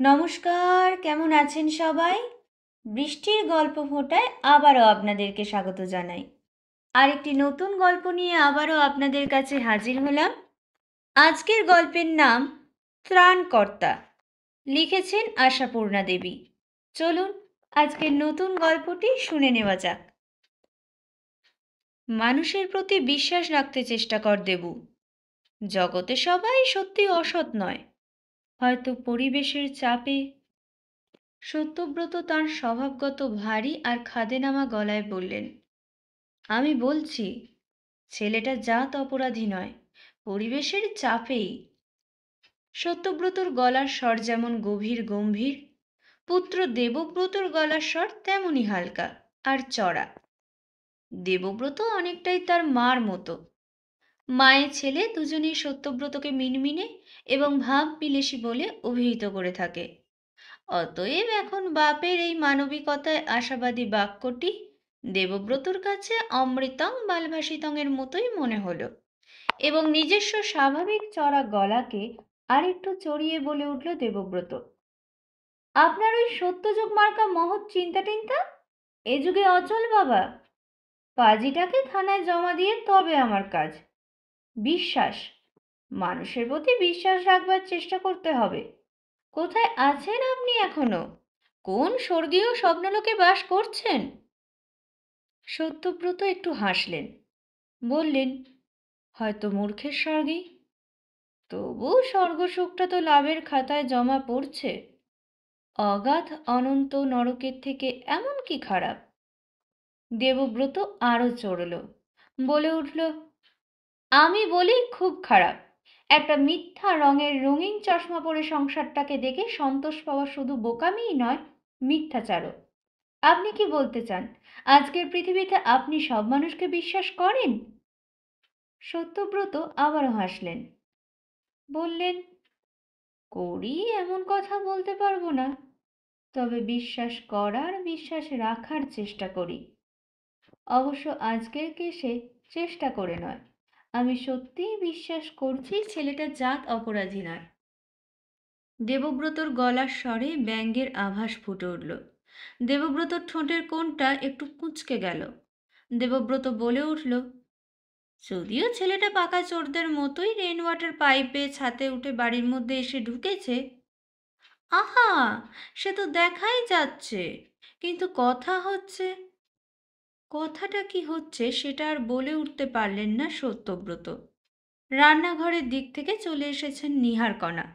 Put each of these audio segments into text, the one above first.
নমস্কার, কেমন আছেন সবাই? বৃষ্টির গল্প ফোঁটায় আবারও আপনাদেরকে স্বাগত জানাই। আরেকটি নতুন গল্প নিয়ে আবারও আপনাদের কাছে হাজির হলাম। আজকের গল্পের নাম ত্রাণকর্তা। লিখেছেন আশাপূর্ণা দেবী। চলুন আজকের নতুন গল্পটি শুনে নেওয়া যাক। মানুষের প্রতি বিশ্বাস রাখতে চেষ্টা কর দেবু। জগতে সবাই সত্যি অসৎ নয়, হয়তো পরিবেশের চাপে। সত্যব্রত তাঁর স্বভাবগত ভারী আর খাদেনামা গলায় বললেন, আমি বলছি ছেলেটা জাত অপরাধী নয়, পরিবেশের চাপেই। সত্যব্রতর গলার স্বর যেমন গভীর গম্ভীর, পুত্র দেবব্রতর গলার স্বর তেমনই হালকা আর চড়া। দেবব্রত অনেকটাই তার মার মতো। মায়ের ছেলে দুজনেই সত্যব্রতকে মিনমিনে এবং ভাব বিলেসী বলে অভিহিত করে থাকে। অতএব এখন বাপের এই মানবিকতায় আশাবাদী বাক্যটি দেবব্রতর কাছে অমৃতং বালভাসিতংয়ের মতোই মনে হলো এবং নিজস্ব স্বাভাবিক চড়া গলাকে আরেকটু চড়িয়ে বলে উঠল দেবব্রত, আপনার ওই সত্যযুগ মার্কা মহৎ চিন্তা টিন্তা এ যুগে অচল বাবা। পাজিটাকে থানায় জমা দিয়ে তবে আমার কাজ। বিশ্বাস, মানুষের প্রতি বিশ্বাস রাখবার চেষ্টা করতে হবে। কোথায় আছেন আপনি এখনো? কোন স্বর্গীয় স্বপ্নলোকে বাস করছেন? সত্যব্রত একটু হাসলেন, বললেন, হয়তো মূর্খের স্বর্গেই। তবু স্বর্গসুখটা তো লাভের খাতায় জমা পড়ছে। অগাধ অনন্ত নরকের থেকে এমন কি খারাপ? দেবব্রত আরো চড়ল, বলে উঠল, আমি বলি খুব খারাপ। একটা মিথ্যা রঙের রঙিন চশমা পরে সংসারটাকে দেখে সন্তোষ পাওয়া শুধু বোকামিই নয়, মিথ্যাচারও। আপনি কি বলতে চান আজকের পৃথিবীতে আপনি সব মানুষকে বিশ্বাস করেন? সত্যব্রত আবারও হাসলেন, বললেন, করি এমন কথা বলতে পারবো না, তবে বিশ্বাস করার বিশ্বাস রাখার চেষ্টা করি। অবশ্য আজকের কেসে চেষ্টা করে নয়, আমি সত্যিই বিশ্বাস করছি ছেলেটা জাত অপরাধী নয়। দেবব্রতর গলার স্বরে ব্যঙ্গের আভাস ফুটে উঠল। দেবব্রতর ঠোঁটের কোণটা একটু কুঁচকে গেল। দেবব্রত বলে উঠল, যদিও ছেলেটা পাকা চোরদের মতোই রেন ওয়াটার পাইপে ছাতে উঠে বাড়ির মধ্যে এসে ঢুকেছে। আহা, সে তো দেখাই যাচ্ছে, কিন্তু কথাটা কি হচ্ছে সেটা আর বলে উঠতে পারলেন না সত্যব্রত। রান্নাঘরের দিক থেকে চলে এসেছেন নীহারকণা।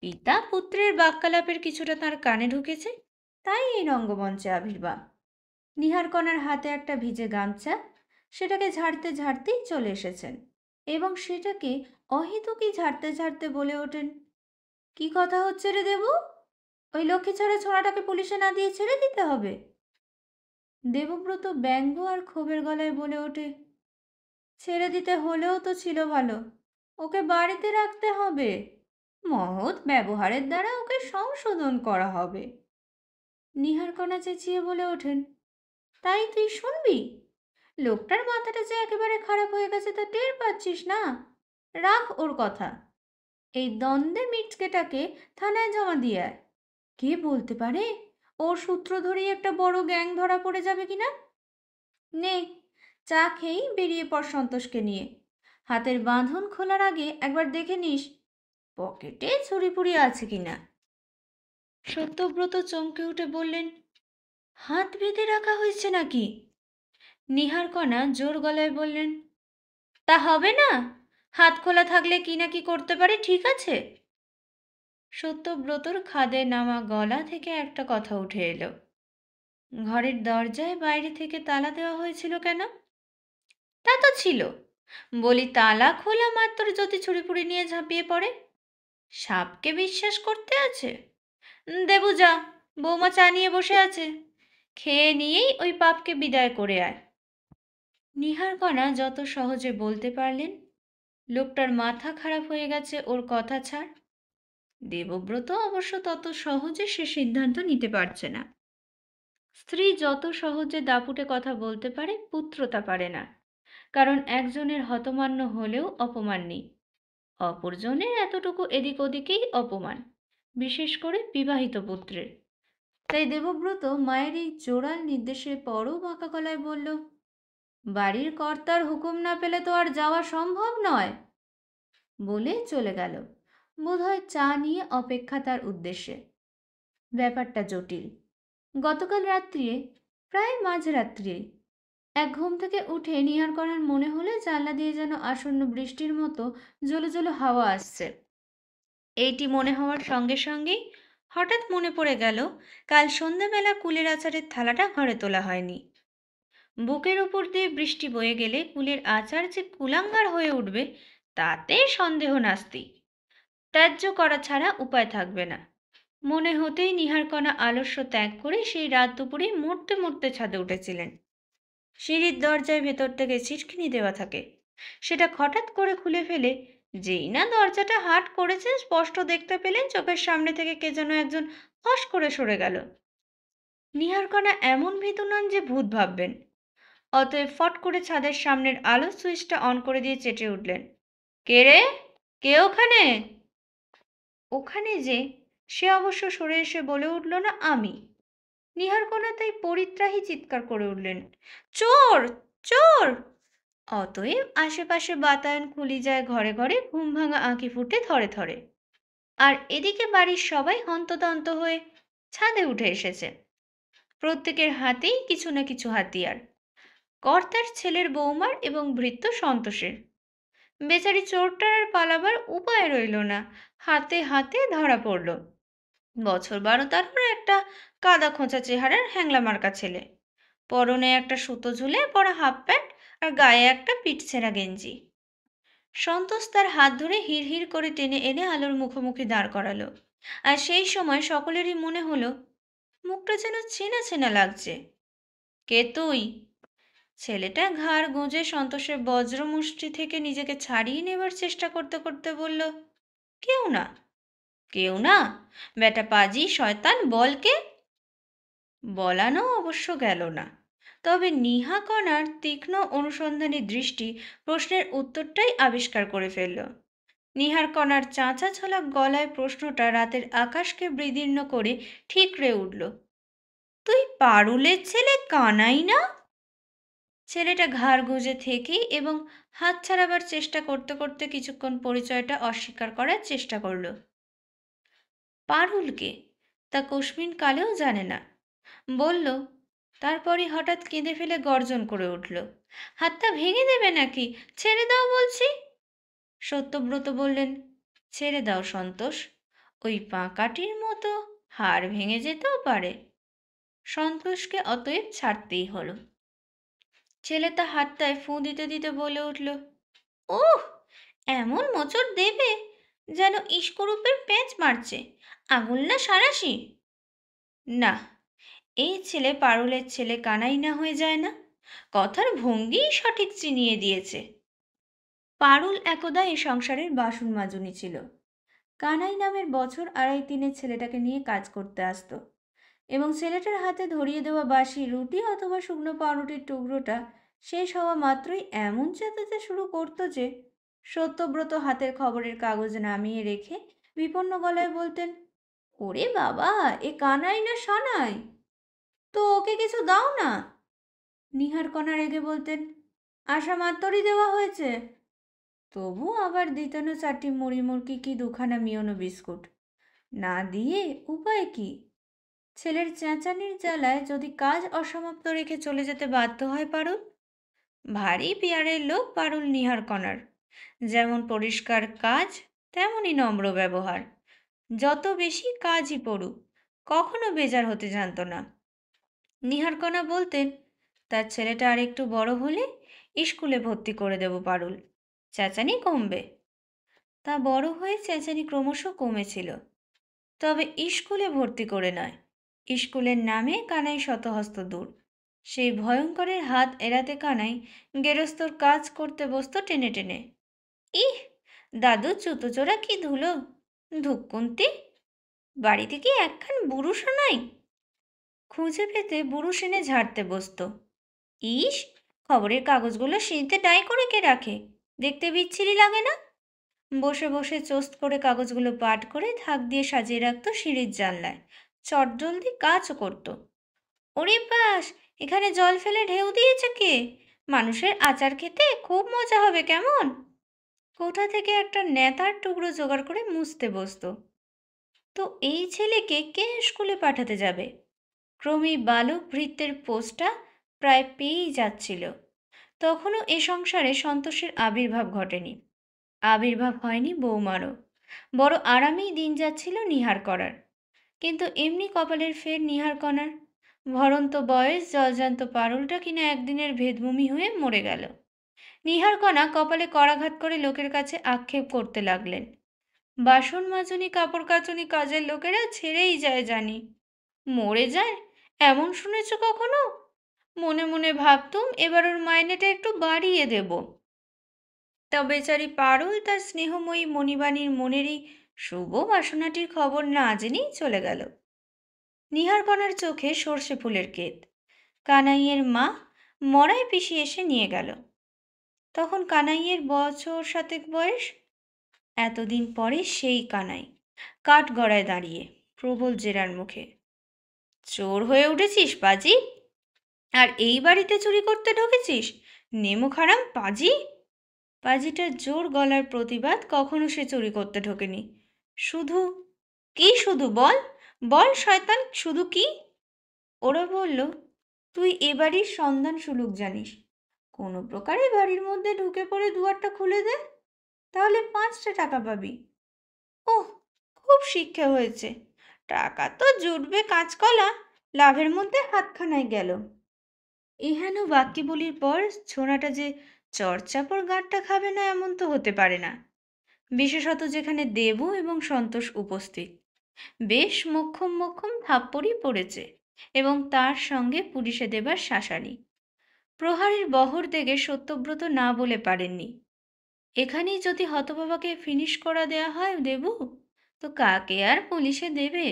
পিতা পুত্রের বাক্যালাপের কিছুটা তার কানে ঢুকেছে, তাই এই রঙ্গমঞ্চে আবির্ভাব। নীহারকণার হাতে একটা ভিজে গামছা, সেটাকে ঝাড়তে ঝাড়তেই চলে এসেছেন এবং সেটাকে অহেতুকই ঝাড়তে ঝাড়তে বলে ওঠেন, কি কথা হচ্ছে রে দেবু? ওই লক্ষ্মী ছাড়া ছোঁড়াটাকে পুলিশে না দিয়ে ছেড়ে দিতে হবে? দেবব্রত ব্যঙ্গ আর ক্ষোভের গলায় বলে ওঠে, ছেড়ে দিতে হলেও তো ছিল ভালো, ওকে বাড়িতে রাখতে হবে, মহৎ ব্যবহারের দ্বারা ওকে সংশোধন করা হবে। নীহারকণা চেঁচিয়ে বলে ওঠেন, তাই তুই শুনবি? লোকটার মাথাটা যে একেবারে খারাপ হয়ে গেছে তা টের পাচ্ছিস না? রাখ ওর কথা, এই দ্বন্দ্বে মিটকেটাকে থানায় জমা দিয়ে আয়। কে বলতে পারে ওর সূত্র ধরেই একটা বড় গ্যাং ধরা পড়ে যাবে কিনা। নে, চা খেয়েই বেরিয়ে পড় সন্তোষকে নিয়ে। হাতের বাঁধন খোলার আগে একবার দেখে নিস পকেটে ছুরি আছে কিনা। সত্যব্রত চমকে উঠে বললেন, হাত বেঁধে রাখা হয়েছে নাকি? নীহারকণা জোর গলায় বললেন, তা হবে না? হাত খোলা থাকলে কি না কি করতে পারে, ঠিক আছে? সত্যব্রতর খাদে নামা গলা থেকে একটা কথা উঠে এলো, ঘরের দরজায় বাইরে থেকে তালা দেওয়া হয়েছিল কেন? তা তো ছিল, বলি তালা খোলা মাত্র যদি ছুরি নিয়ে ঝাঁপিয়ে পড়ে। সাপকে বিশ্বাস করতে আছে? দেবু যা, বৌমা চা নিয়ে বসে আছে, খেয়ে নিয়েই ওই পাপকে বিদায় করে আয়। নীহারকণা যত সহজে বলতে পারলেন, লোকটার মাথা খারাপ হয়ে গেছে ওর কথা ছাড়। দেবব্রত অবশ্য তত সহজে সে সিদ্ধান্ত নিতে পারছে না। স্ত্রী যত সহজে দাপুটে কথা বলতে পারে, পুত্র তা পারে না, কারণ একজনের হতমান্য হলেও অপমান নেই, অপরজনের এতটুকু এদিক ওদিকেই অপমান। বিশেষ করে বিবাহিত পুত্রের। তাই দেবব্রত মায়ের এই জোরাল নির্দেশের পরও বাঁকা গলায় বলল, বাড়ির কর্তার হুকুম না পেলে তো আর যাওয়া সম্ভব নয়, বলে চলে গেল। বোধহয় চা নিয়ে অপেক্ষা তার উদ্দেশ্যে। ব্যাপারটা জটিল। গতকাল রাত্রিরে, প্রায় মাঝরাত্রিরে, এক ঘুম থেকে উঠে নিহার করার মনে হলে জানলা দিয়ে যেন আসন্ন বৃষ্টির মতো জ্বলো জ্বলো হাওয়া আসছে। এইটি মনে হওয়ার সঙ্গে সঙ্গেই হঠাৎ মনে পড়ে গেল কাল সন্ধ্যাবেলা কুলের আচারের থালাটা ঘরে তোলা হয়নি। বুকের উপর দিয়ে বৃষ্টি বয়ে গেলে কুলের আচার যে কুলাঙ্গার হয়ে উঠবে তাতে সন্দেহ নাস্তি। ত্যায্য করা ছাড়া উপায় থাকবে না। মনে হতেই নিহারকণা আলস্য ত্যাগ করে সেই রাত দুপুরে মরতে মরতে ছাদে উঠেছিলেন। সিঁড়ির দরজায় ভেতর থেকে ছিটকিনি দেওয়া থাকে, সেটা হঠাৎ করে খুলে ফেলে যেই না দরজাটা হাট করেছেন স্পষ্ট দেখতে পেলেন চোখের সামনে থেকে কে যেন একজন ফস করে সরে গেল। নিহারকণা এমন ভীতু নন যে ভূত ভাববেন, অতএব ফট করে ছাদের সামনের আলো সুইচটা অন করে দিয়ে চেঁচে উঠলেন, কে রে, কে ওখানে? ওখানে যে সে অবশ্য সরে এসে বলে উঠল না আমি। নিহারকণা তাই পরিত্রাহী চিৎকার করে উঠলেন, চোর, চোর! অতএব আশেপাশে বাতায়ন খুলি যায় ঘরে ঘরে, ঘুম ভাঙা আঁখি ফুটে থরে থরে। আর এদিকে বাড়ির সবাই হন্তদন্ত হয়ে ছাদে উঠে এসেছে। প্রত্যেকের হাতেই কিছু না কিছু হাতিয়ার, কর্তার, ছেলের বৌমার এবং ভৃত্য সন্তোষের। বেচারি চোরটার আর পালাবার উপায় রইল না, হাতে হাতে ধরা পড়ল। বছর 12-13 একটা কাদা খোঁচা চেহারার হ্যাংলা মার্কা ছেলে, পরনে একটা সুতো ঝুলে পরা হাফ প্যান্ট আর গায়ে একটা পিঠ ছেঁড়া গেঞ্জি। সন্তোষ তার হাত ধরে হিড় হিড় করে টেনে এনে আলোর মুখোমুখি দাঁড় করালো। আর সেই সময় সকলেরই মনে হলো মুখটা যেন চেনা চেনা লাগছে। কে তুই? ছেলেটা ঘাড় গুঁজে সন্তোষের বজ্রমুষ্টি থেকে নিজেকে ছাড়িয়ে নেবার চেষ্টা করতে করতে বলল, কেউ না। কেউ না? বেটা পাজি শয়তান, বল কে? বলানো অবশ্য গেল না, তবে নিহাকণার তীক্ষ্ণ অনুসন্ধানী দৃষ্টি প্রশ্নের উত্তরটাই আবিষ্কার করে ফেলল। নিহারকণার চাঁচা ছোলা গলায় প্রশ্নটা রাতের আকাশকে বিদীর্ণ করে ঠিকরে উঠল, তুই পারুলের ছেলে কানাই না? ছেলেটা ঘাড় গুঁজে থেকেই এবং হাত ছাড়াবার চেষ্টা করতে করতে কিছুক্ষণ পরিচয়টা অস্বীকার করার চেষ্টা করল। পারুলকে তা কস্মিন কালেও জানে না, বলল। তারপরই হঠাৎ কেঁদে ফেলে গর্জন করে উঠল, হাতটা ভেঙে দেবে নাকি? ছেড়ে দাও বলছি। সত্যব্রত বললেন, ছেড়ে দাও সন্তোষ, ওই পাঁকাটির মতো হাড় ভেঙে যেতেও পারে। সন্তোষকে অতএব ছাড়তেই হলো। ছেলে তা হাতটায় ফুঁ দিতে দিতে বলে উঠল, ওহ, এমন মোচড় দেবে যেন ইস্করূপের প্যাঁচ মারছে, আঙুল না সারাশি। না, এই ছেলে পারুলের ছেলে কানাই না হয়ে যায় না, কথার ভঙ্গিই সঠিক চিনিয়ে দিয়েছে। পারুল একদা এই সংসারের বাসন মাজুনি ছিল। কানাই নামের বছর 2.5-3 ছেলেটাকে নিয়ে কাজ করতে আসতো এবং ছেলেটার হাতে ধরিয়ে দেওয়া বাসি রুটি অথবা শুকনো পাউরুটির টুকরোটা শেষ হওয়া মাত্রই এমন চেঁচাতে শুরু করতো যে সত্যব্রত হাতের খবরের কাগজ নামিয়ে রেখে বিপন্ন গলায় বলতেন, ওরে বাবা, এ কানাই না সানাই, তো ওকে কিছু দাও না। নিহারকণা রেগে বলতেন, আশা মাত্রই দেওয়া হয়েছে। তবু আবার দিতেন 4টি মুড়ি মুড়কি কি 2খানা মিওনো বিস্কুট। না দিয়ে উপায় কি? ছেলের চেঁচানির জ্বালায় যদি কাজ অসমাপ্ত রেখে চলে যেতে বাধ্য হয় পারুল। ভারী পিয়ারের লোক পারুল নিহারকণার, যেমন পরিষ্কার কাজ তেমনই নম্র ব্যবহার। যত বেশি কাজই পড়ুক, কখনো বেজার হতে জানত না। নিহারকণা বলতেন, তার ছেলেটা আর একটু বড় হলে স্কুলে ভর্তি করে দেব পারুল, চেঁচানি কমবে। তা বড় হয়ে চেঁচানি ক্রমশ কমেছিল, তবে স্কুলে ভর্তি করে নয়। স্কুলের নামে কানাই শতহস্ত দূর। সেই ভয়ঙ্করের হাত এড়াতে কানাই গেরস্তর কাজ করতে বসত টেনে টেনে। ইহ, দাদু জুতোচোরা কি ধুলো, ধুক্কুন্তি, বাড়িতে কি একখান বুরুষও নাই? খুঁজে পেতে বুরুষ এনে ঝাড়তে বসত। ইস, খবরের কাগজগুলো সিঁড়িতে ডাই করে কে রাখে, দেখতে বিচ্ছিরি লাগে না? বসে বসে চোস্ত করে কাগজগুলো পাট করে থাক দিয়ে সাজিয়ে রাখতো সিঁড়ির জানলায়। চটজলদি কাজও করতো। ওরে বাস, এখানে জল ফেলে ঢেউ দিয়েছে কে? মানুষের আচার খেতে খুব মজা হবে কেমন। কোথা থেকে একটা নেতার টুকরো জোগাড় করে মুছতে বসতো। তো এই ছেলেকে কে স্কুলে পাঠাতে যাবে? ক্রমেই বালক ভৃত্যের পোস্টটা প্রায় পেয়েই যাচ্ছিল। তখনও এ সংসারে সন্তোষের আবির্ভাব ঘটেনি। আবির্ভাব হয়নি বৌমারও। বড় আরামেই দিন যাচ্ছিল নিহার করার। কিন্তু এমনি কপালের ফের নিহার কণার। ভরন্ত বয়স জলজান্ত পারুলটা কিনা একদিনের ভেদভূমি হয়ে মরে গেল। নিহার কণা কপালে করাঘাত করে লোকের কাছে আক্ষেপ করতে লাগলেন। বাসন মাজনি কাপড় কাচনি কাজের লোকেরা ছেড়েই যায় জানি, মরে যায় এমন শুনেছ কখনো? মনে মনে ভাবতুম এবার ওর মাইনেটা একটু বাড়িয়ে দেব। তা বেচারি পারুল তার স্নেহময়ী মণিবাণীর মনেরই শুভ বাসনাটির খবর না জেনেই চলে গেল। নিহারকণার চোখে সর্ষে ফুলের ক্ষেত। কানাইয়ের মা মরায় পিষি এসে নিয়ে গেল। তখন কানাইয়ের বছর 7 বয়স। এতদিন পরে সেই কানাই কাঠগড়ায় দাঁড়িয়ে প্রবল জেরার মুখে। চোর হয়ে উঠেছিস পাজি? আর এই বাড়িতে চুরি করতে ঢুকেছিস? নেমুখ হারাম পাজি! পাজিটার জোর গলার প্রতিবাদ কখনো সে চুরি করতে ঢোকেনি। শুধু কি? শুধু বল বল শয়তান, শুধু কি? ওরা বলল, তুই এ বাড়ির সন্ধান সুলুক জানিস, কোনো প্রকারে বাড়ির মধ্যে ঢুকে পড়ে দুয়ারটা খুলে দে, তাহলে 5টা টাকা পাবি। ওহ, খুব শিক্ষা হয়েছে, টাকা তো জুটবে কাঁচকলা, লাভের মধ্যে হাতখানায় গেল। এহেন বাক্যে বলির পর ছোড়াটা যে চড়চাপড় গাঁটটা খাবে না এমন তো হতে পারে না, বিশেষত যেখানে দেবু এবং সন্তোষ উপস্থিত। বেশ মোক্ষম মোক্ষম থাপ্পড়ই পড়েছে এবং তার সঙ্গে পুলিশে দেবার শাসানি। প্রহারীর বহর দেখে সত্যব্রত না বলে পারেননি, এখানেই যদি হতবাবাকে ফিনিশ করা দেয়া হয় দেবু, তো কাকে আর পুলিশে দেবে?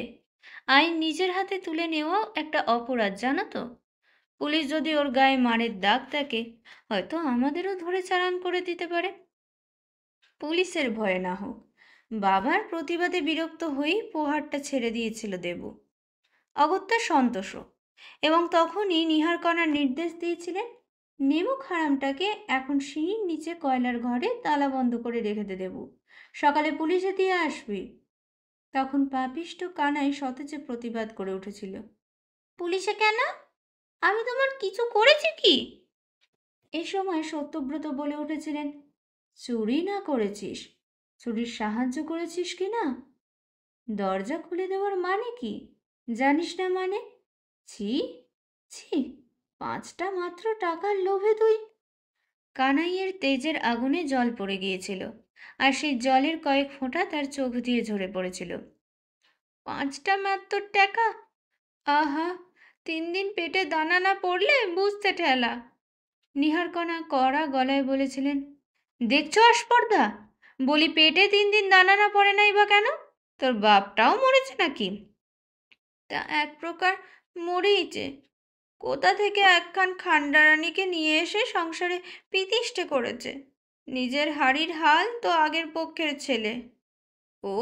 আইন নিজের হাতে তুলে নেওয়াও একটা অপরাধ জানো তো। পুলিশ যদি ওর গায়ে মারের দাগ থাকে, হয়তো আমাদেরও ধরে চালান করে দিতে পারে। পুলিশের ভয়ে না হোক, বাবার প্রতিবাদে বিরক্ত হয়েই প্রহারটা ছেড়ে দিয়েছিল দেবু, অগত্যা সন্তোষ। এবং তখনই নিহারকণার নির্দেশ দিয়েছিলেন, নেমুক হারামটাকে এখন সিঁড়ির নিচে কয়লার ঘরে তালা বন্ধ করে রেখে দেবু, সকালে পুলিশে দিয়ে আসবি। তখন পাপিষ্ট কানাই সতেজে প্রতিবাদ করে উঠেছিল, পুলিশে কেন? আমি তোমার কিছু করেছি কি? এ সময় সত্যব্রত বলে উঠেছিলেন, চুরি না করেছিস, চুরির সাহায্য করেছিস কি না? দরজা খুলে দেওয়ার মানে কি জানিস না? মানে ছি ছি, 5টা মাত্র টাকার লোভে তুই! কানাইয়ের তেজের আগুনে জল পড়ে গিয়েছিল, আর সেই জলের কয়েক ফোঁটা তার চোখ দিয়ে ঝরে পড়েছিল। 5টা মাত্র টাকা! আহা, 3 দিন পেটে দানা না পড়লে বুঝতে ঠেলা। নিহারকণা কড়া গলায় বলেছিলেন, দেখছো আস্পর্ধা, বলি পেটে 3 দিন দানা না পড়ে নাই বা কেন? তোর বাপটাও মরেছে নাকি? তা এক প্রকার মরেইছে। কোথা থেকে একখান খান্ডারানীকে নিয়ে এসে সংসারে পিতিষ্ঠে করেছে। নিজের হাড়ির হাল তো আগের পক্ষের ছেলে। ও,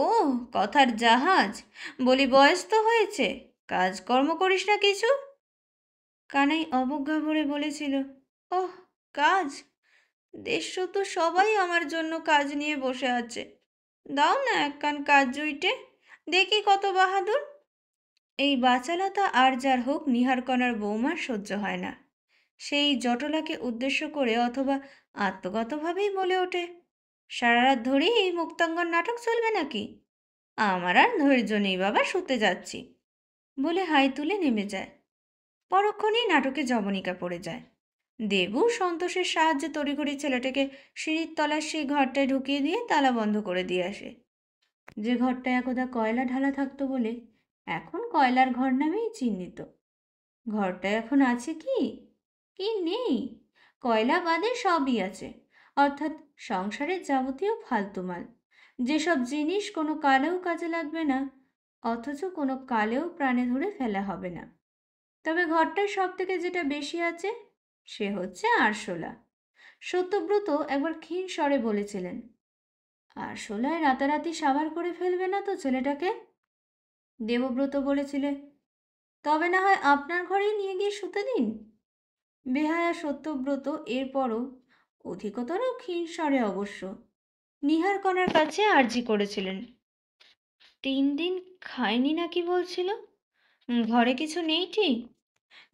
কথার জাহাজ! বলি বয়স তো হয়েছে, কাজকর্ম করিস না কিছু? কানাই অবজ্ঞা ভরে বলেছিল, ওহ, কাজ! দেশ তো সবাই আমার জন্য কাজ নিয়ে বসে আছে, দাও না একখান কাজ জুইটে, দেখি কত বাহাদুর। এই বাচালতা আর যার হোক নিহারকণার বৌমার সহ্য হয় না। সেই জটলাকে উদ্দেশ্য করে অথবা আত্মগতভাবেই বলে ওঠে, সারা রাত ধরেই এই মুক্তাঙ্গন নাটক চলবে নাকি? আমার আর ধৈর্য নেই বাবা, শুতে যাচ্ছি, বলে হাই তুলে নেমে যায়। পরক্ষণেই নাটকে জবনিকা পড়ে যায়। দেবু সন্তোষের সাহায্যে তড়িঘড়ি ছেলেটাকে সিঁড়ির তলার সেই ঘরটায় ঢুকিয়ে দিয়ে তালা বন্ধ করে দিয়ে আসে, যে ঘরটা একদা কয়লা ঢালা থাকতো বলে এখন কয়লার ঘর নামেই চিহ্নিত। ঘরটা এখন আছে কি? কি নেই? কয়লা বাদে সবই আছে, অর্থাৎ সংসারের যাবতীয় ফালতু মাল, যেসব জিনিস কোনো কালেও কাজে লাগবে না, অথচ কোনো কালেও প্রাণে ধরে ফেলা হবে না। তবে ঘরটায় সব থেকে যেটা বেশি আছে সে হচ্ছে আরশোলা। সত্যব্রত একবার ক্ষীণ স্বরে বলেছিলেন, আসলে রাতারাতি সাবার করে ফেলবে না তো ছেলেটাকে? দেবব্রত বলেছিলে। তবে না হয় আপনার ঘরেই নিয়ে গিয়ে শুতে দিন। বেহায়া সত্যব্রত এরপরও অধিকতর ক্ষীণ স্বরে অবশ্য নীহারকণার কাছে আর্জি করেছিলেন। 3 দিন খায়নি নাকি বলছিল? ঘরে কিছু নেই ঠিক?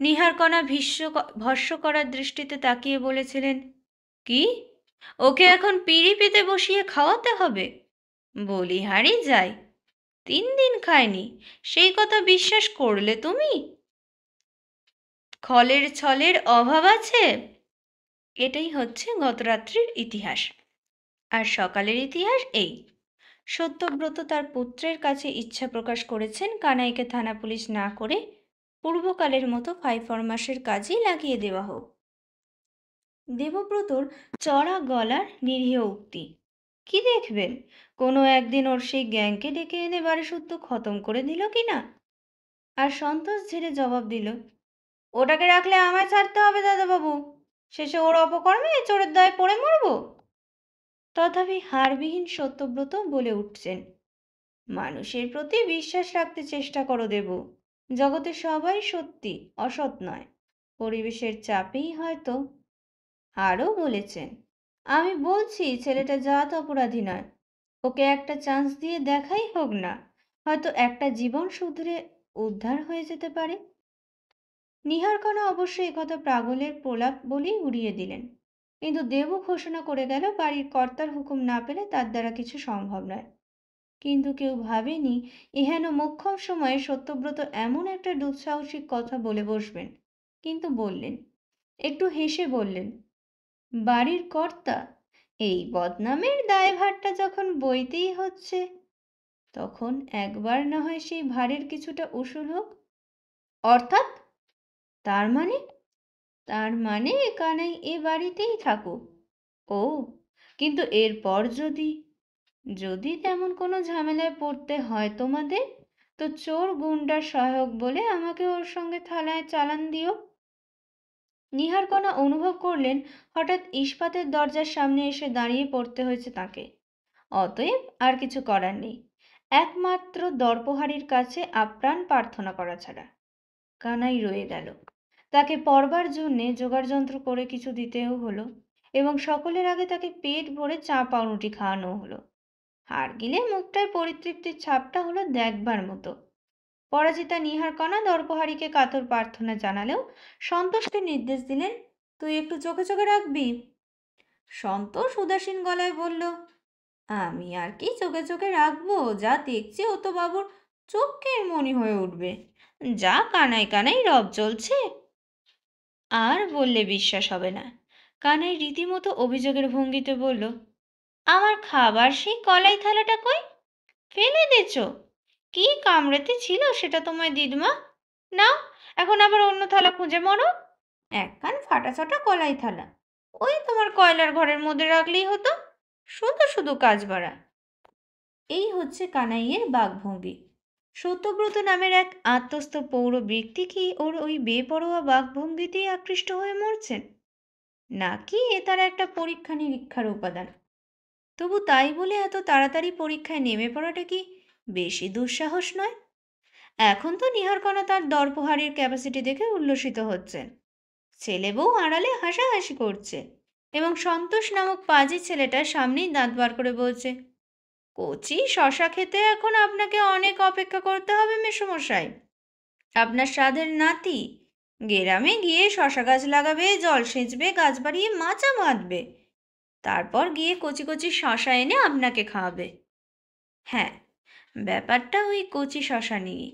নীহারকণা ভস্য করার দৃষ্টিতে তাকিয়ে বলেছিলেন, কি? ওকে এখন পিঁড়ি পেতে বসিয়ে খাওয়াতে হবে? বলিহারি যাই, 3 দিন খায়নি সেই কথা বিশ্বাস করলে তুমি? খলের ছলের অভাব আছে। এটাই হচ্ছে গতরাত্রির ইতিহাস। আর সকালের ইতিহাস এই: সত্যব্রত তার পুত্রের কাছে ইচ্ছা প্রকাশ করেছেন কানাইকে থানা পুলিশ না করে পূর্বকালের মতো 5 ফরমাসের কাজই লাগিয়ে দেওয়া হোক। দেবব্রতর চড়া গলার নিরীহ উক্তি। কি দেখবেন, কোনো একদিন ওর সেই গ্যাংকে ডেকে এনে বাড়িসুদ্ধ খতম করে দিল কি না। আর সন্তোষ ঝেড়ে জবাব দিল, ওটাকে রাখলে আমায় ছাড়তে হবে দাদাবাবু, শেষে ওর অপকর্মে চোরের দায়ে পড়ে মরব। তথাপি হাড়বিহীন সত্যব্রত বলে উঠছেন, মানুষের প্রতি বিশ্বাস রাখতে চেষ্টা করো দেবু। জগতে সবাই সত্যি, অসৎ নয়। পরিবেশের চাপেই হয়তো। আরও বলেছেন, আমি বলছি ছেলেটা জাত অপরাধী নয়, ওকে একটা চান্স দিয়ে দেখাই হোক না, হয়তো একটা জীবন শুধরে উদ্ধার হয়ে যেতে পারে। নীহারকণা অবশ্য একথা পাগলের প্রলাপ বলেই উড়িয়ে দিলেন, কিন্তু দেবু ঘোষণা করে গেল বাড়ির কর্তার হুকুম না পেলে তার দ্বারা কিছু সম্ভব নয়। কিন্তু কেউ ভাবেনি এহেন মোক্ষম সময়ে সত্যব্রত এমন একটা দুঃসাহসিক কথা বলে বসবেন। কিন্তু বললেন, একটু হেসে বললেন, বাড়ির কর্তা, এই বদনামের দায়ভারটা যখন বইতেই হচ্ছে, তখন একবার না হয় সেই ভারের কিছুটা উসুল হোক। অর্থাৎ তার মানে? তার মানে কানাই এ বাড়িতেই থাকুক। ও, কিন্তু এরপর যদি যদি তেমন কোনো ঝামেলায় পড়তে হয় তোমাদের, তো চোর গুন্ডার সহায়ক বলে আমাকে ওর সঙ্গে থানায় চালান দিও। নীহারকণা অনুভব করলেন হঠাৎ ইস্পাতের দরজার সামনে এসে দাঁড়িয়ে পড়তে হয়েছে তাকে। অতএব আর কিছু করার নেই, একমাত্র দর্পহারির কাছে আপ্রাণ প্রার্থনা করা ছাড়া। কানাই রয়ে গেল। তাকে পড়বার জন্যে জোগাড়যন্ত্র করে কিছু দিতেও হলো, এবং সকলের আগে তাকে পেট ভরে চা পাউরুটি খাওয়ানো হলো। হাড় গিলে মুখটায় পরিতৃপ্তির ছাপটা হলো দেখবার মতো। পরাজিতা নীহারকণা দর্পহারিকে কাতর প্রার্থনা জানালেও সন্তোষকে নির্দেশ দিলেন, তুই একটু চোখে চোখে রাখবি। সন্তোষ উদাসীন গলায় বলল, আমি আর কি চোখে চোখে রাখবো? যা দেখছি ও তো বাবুর চোখের মনি হয়ে উঠবে। যা কানাই কানাই রব চলছে। আর বললে বিশ্বাস হবে না, কানাই রীতিমতো অভিযোগের ভঙ্গিতে বলল, আমার খাবার সেই কলাই থালাটা কই? ফেলে দিয়েছ? কি কামড়েতে ছিল সেটা তোমায় দিদমা? নাও, এখন আবার অন্য থালা খুঁজে মরো। একখান ফাটাছাটা কলাই থালা, ওই তোমার কয়লার ঘরের মধ্যে রাখলেই হতো। শুধু শুধু কাজ বাড়া। এই হচ্ছে কানাইয়ের বাকভঙ্গি। সত্যব্রত নামের এক আত্মস্থ পৌর ব্যক্তি কি ওর ওই বেপরোয়া বাকভঙ্গিতেই আকৃষ্ট হয়ে মরছেন, নাকি এ তার একটা পরীক্ষা নিরীক্ষার উপাদান? তবু তাই বলে এত তাড়াতাড়ি পরীক্ষায় নেমে পড়াটা কি বেশি দুঃসাহস নয়? এখন তো নীহারকণা তার দর্পহারির ক্যাপাসিটি দেখে উল্লসিত হচ্ছেন। ছেলে বউ আড়ালে হাসাহাসি করছে, এবং সন্তোষ নামক পাজি ছেলেটা সামনেই দাঁত বার করে বলছে, কচি শশা খেতে এখন আপনাকে অনেক অপেক্ষা করতে হবে মেসোমশাই। আপনার সাধের নাতি গেরামে গিয়ে শশা গাছ লাগাবে, জল সেচবে, গাছ বাড়িয়ে মাচা বাঁধবে, তারপর গিয়ে কচি কচি শশা এনে আপনাকে খাওয়াবে। হ্যাঁ, ব্যাপারটা ওই কচি শশা নিয়ে।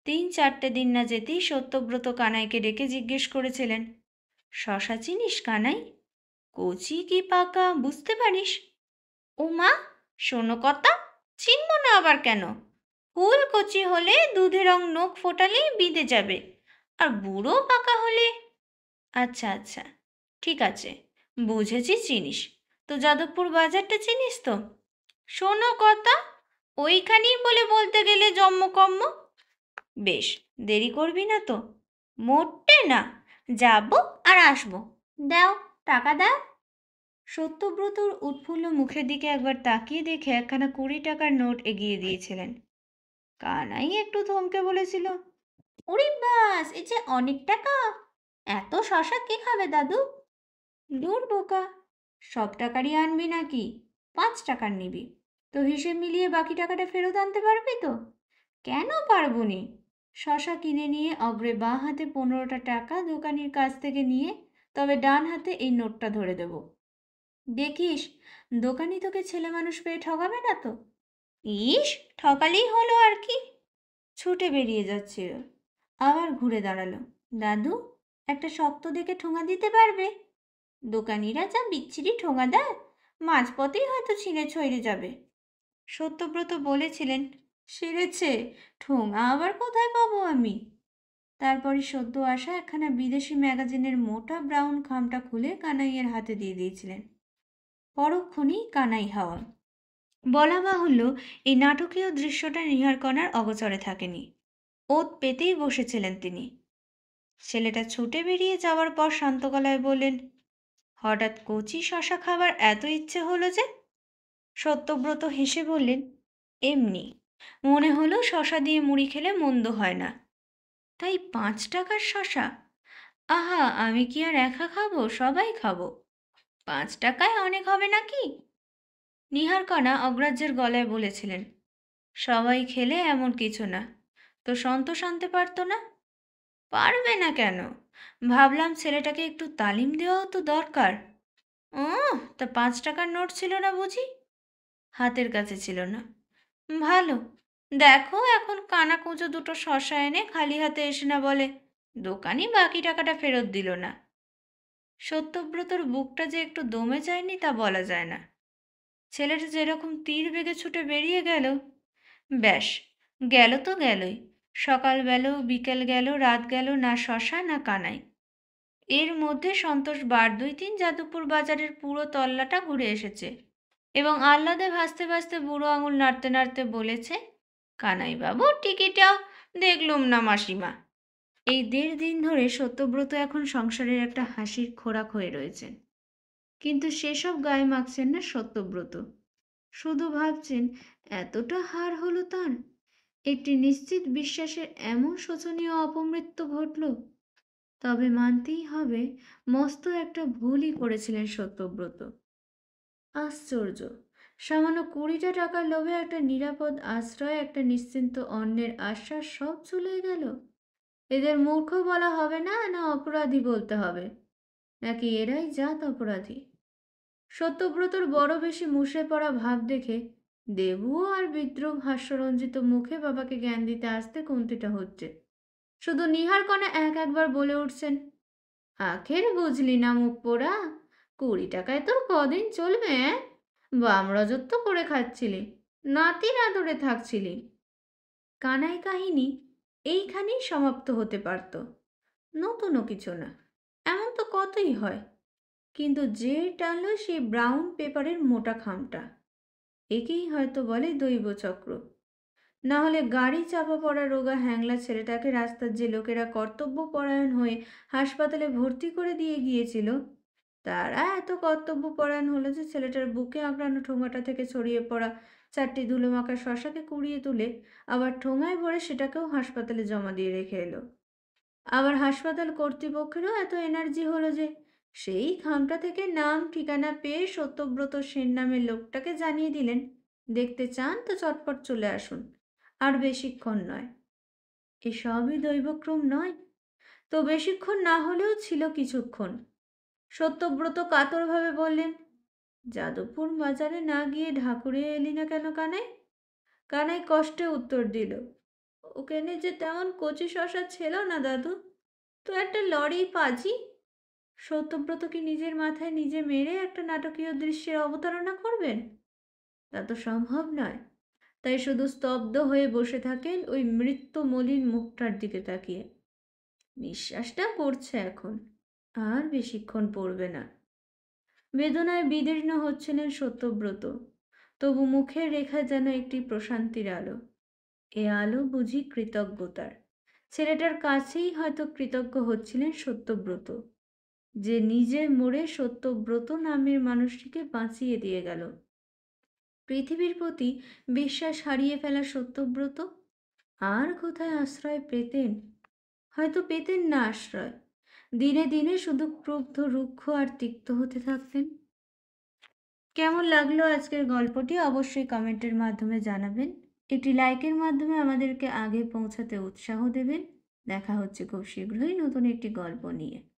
3-4 দিন না যেতেই সত্যব্রত কানাইকে ডেকে জিজ্ঞেস করেছিলেন, শশা চিনিস কানাই? কচি কি পাকা বুঝতে পারিস? ও মা, শোনো কথা, চিনব না আবার কেন? ফুল কচি হলে দুধে রং নখ ফোটালেই বিঁধে যাবে, আর বুড়ো পাকা হলে। আচ্ছা আচ্ছা, ঠিক আছে, বুঝেছি চিনিস। তো যাদবপুর বাজারটা চিনিস তো? শোনো কথা, ওইখানেই বলে বলতে গেলে জম্মকম্ম। বেশ, দেরি করবি না তো? মোটে না, যাব আর আসবো। দাও, টাকা দাও। সত্যব্রতর উৎফুল্ল মুখের দিকে একবার তাকিয়ে দেখে একখানা 20 টাকার নোট এগিয়ে দিয়েছিলেন। কানাই একটু থমকে বলেছিল, উরি বাস, এ যে অনেক টাকা! এত শশা কে খাবে দাদু? দূর বোকা, সব টাকারই আনবি নাকি? 5 টাকার নিবি তো হিসেব মিলিয়ে বাকি টাকাটা ফেরত আনতে পারবি তো? কেন পারবনি? শশা কিনে নিয়ে অগ্রে বাঁ হাতে 15টা টাকা দোকানির কাছ থেকে নিয়ে তবে ডান হাতে এই নোটটা ধরে দেব। দেখিস, দোকানি তোকে ছেলে মানুষ পেয়ে ঠকাবে না তো? ইস, ঠকালেই হলো আর কি। ছুটে বেরিয়ে যাচ্ছিল, আবার ঘুরে দাঁড়ালো। দাদু, একটা শক্ত দেখে ঠোঙা দিতে পারবে? দোকানিরা যা বিচ্ছিরি ঠোঙা দেয়, মাঝপথেই হয়তো ছিঁড়ে ছড়ে যাবে। সত্যব্রত বলেছিলেন, সেরেছে, ঠোঙা আবার কোথায় পাবো আমি? তারপরে সদ্য আসা একখানা বিদেশি ম্যাগাজিনের মোটা ব্রাউন খামটা খুলে কানাইয়ের হাতে দিয়ে দিয়েছিলেন। পরক্ষণেই কানাই হাওয়া। বলা বাহুল্য, এই নাটকীয় দৃশ্যটা নীহারকণার অগোচরে থাকেনি। ওত পেতেই বসেছিলেন তিনি। ছেলেটা ছুটে বেরিয়ে যাওয়ার পর শান্ত গলায় বললেন, হঠাৎ কচি শশা খাবার এত ইচ্ছে হলো যে? সত্যব্রত হেসে বললেন, এমনি মনে হলো শশা দিয়ে মুড়ি খেলে মন্দ হয় না। তাই 5 টাকার শশা? আহা, আমি কি আর একা খাবো? সবাই খাবো। 5 টাকায় অনেক হবে নাকি? নীহারকণা অগ্রাহ্যের গলায় বলেছিলেন, সবাই খেলে এমন কিছু না, তো সন্তোষ আনতে পারতো না? পারবে না কেন? ভাবলাম ছেলেটাকে একটু তালিম দেওয়াও তো দরকার। ও, তা 5 টাকার নোট ছিল না বুঝি? হাতের কাছে ছিল না। ভালো। দেখো, এখন কানাকুঁজো দুটো শশা এনে খালি হাতে এসে না বলে, দোকানি বাকি টাকাটা ফেরত দিল না। সত্যব্রতর বুকটা যে একটু দমে যায়নি তা বলা যায় না। ছেলেটা যেরকম তীর বেগে ছুটে বেরিয়ে গেল, ব্যাস, গেল তো গেলই। সকাল গেল, বিকেল গেল, রাত গেল, না শশা না কানাই। এর মধ্যে সন্তোষ বার 2-3 যাদবপুর বাজারের পুরো তল্লাটা ঘুরে এসেছে এবং আহ্লাদে ভাসতে ভাসতে বুড়ো আঙুল নাড়তে নাড়তে বলেছে, কানাইবাবু, টিকিটাও দেখলুম না মাসিমা। এই 1.5 দিন ধরে সত্যব্রত এখন সংসারের একটা হাসির খোরাক হয়ে রয়েছেন। কিন্তু সেসব গায়ে মাখছেন না সত্যব্রত। শুধু ভাবছেন, এতটা হার হলো তার? একটি নিশ্চিত বিশ্বাসের এমন শোচনীয় অপমৃত্যু ঘটল। তবে মানতেই হবে, মস্ত একটা ভুলই করেছিলেন সত্যব্রত। আশ্চর্য, সামান্য 20টা টাকার লোভে একটা নিরাপদ আশ্রয়, একটা নিশ্চিন্ত অন্যের আশ্বাস সব চলে গেল। এদের মূর্খ বলা হবে না, না অপরাধী বলতে হবে, নাকি এরাই জাত অপরাধী? সত্যব্রতর বড় বেশি মুষড়ে পড়া ভাব দেখে দেবুও আর বিদ্রুপ হাস্যরঞ্জিত মুখে বাবাকে জ্ঞান দিতে আসতে কমতিটা হচ্ছে। শুধু নীহারকণা একবার বলে উঠছেন, আখের বুঝলি না মুখ পোড়া, 20 টাকায় তোর কদিন চলবে? বাম রাজত্ব করে খাচ্ছিলি, নাতির আদরে থাকছিলি। কানাই কাহিনী এইখানেই সমাপ্ত হতে পারত, নতুনও কিছু না। এমন তো কতই হয়। কিন্তু যে টানল সেই ব্রাউন পেপারের মোটা খামটা, একেই হয়তো বলে দৈবচক্র। না হলে গাড়ি চাপা পড়া রোগা হ্যাংলা ছেলেটাকে রাস্তার যে লোকেরা কর্তব্যপরায়ণ হয়ে হাসপাতালে ভর্তি করে দিয়ে গিয়েছিল, তারা এত কর্তব্যপরায়ণ হলো যে ছেলেটার বুকে আঁকড়ানো ঠোঙাটা থেকে ছড়িয়ে পড়া 4টি ধুলোমাখা শশাকে কুড়িয়ে তুলে আবার ঠোঙায় ভরে সেটাকেও হাসপাতালে জমা দিয়ে রেখে এলো। আবার হাসপাতাল কর্তৃপক্ষেরও এত এনার্জি হলো যে সেই খামটা থেকে নাম ঠিকানা পেয়ে সত্যব্রত সেন নামের লোকটাকে জানিয়ে দিলেন, দেখতে চান তো চটপট চলে আসুন, আর বেশিক্ষণ নয়। এসবই দৈবক্রম নয় তো? বেশিক্ষণ না হলেও ছিল কিছুক্ষণ। সত্যব্রত কাতরভাবে বললেন, যাদবপুর বাজারে না গিয়ে ঢাকুরে এলি না কেন কানাই? কানাই কষ্টে উত্তর দিল, ওখানে যে তেমন কচি শশা ছিল না দাদু, তো একটা লরি পাজি। সত্যব্রত কি নিজের মাথায় নিজে মেরে একটা নাটকীয় দৃশ্যের অবতারণা করবেন? তা তো সম্ভব নয়। তাই শুধু স্তব্ধ হয়ে বসে থাকেন ওই মৃত্যু মলিন মুখটার দিকে তাকিয়ে। নিঃশ্বাসটা পড়ছে এখন, আর বেশিক্ষণ পড়বে না। বেদনায় বিদীর্ণ হচ্ছিলেন সত্যব্রত, তবু মুখের রেখা যেন একটি প্রশান্তির আলো। এ আলো বুঝি কৃতজ্ঞতার। ছেলেটার কাছেই হয়তো কৃতজ্ঞ হচ্ছিলেন সত্যব্রত। যে নিজে মরে সত্যব্রত নামের মানুষটিকে বাঁচিয়ে দিয়ে গেল। পৃথিবীর প্রতি বিশ্বাস হারিয়ে ফেলা সত্যব্রত আর কোথায় আশ্রয় পেতেন? হয়তো পেতেন না আশ্রয়, দিনে দিনে শুধু ক্রুদ্ধ রুক্ষ আর তিক্ত হতে থাকতেন। কেমন লাগলো আজকের গল্পটি অবশ্যই কমেন্টের মাধ্যমে জানাবেন। একটি লাইকের মাধ্যমে আমাদেরকে আগে পৌঁছাতে উৎসাহ দেবেন। দেখা হচ্ছে খুব শীঘ্রই নতুন একটি গল্প নিয়ে।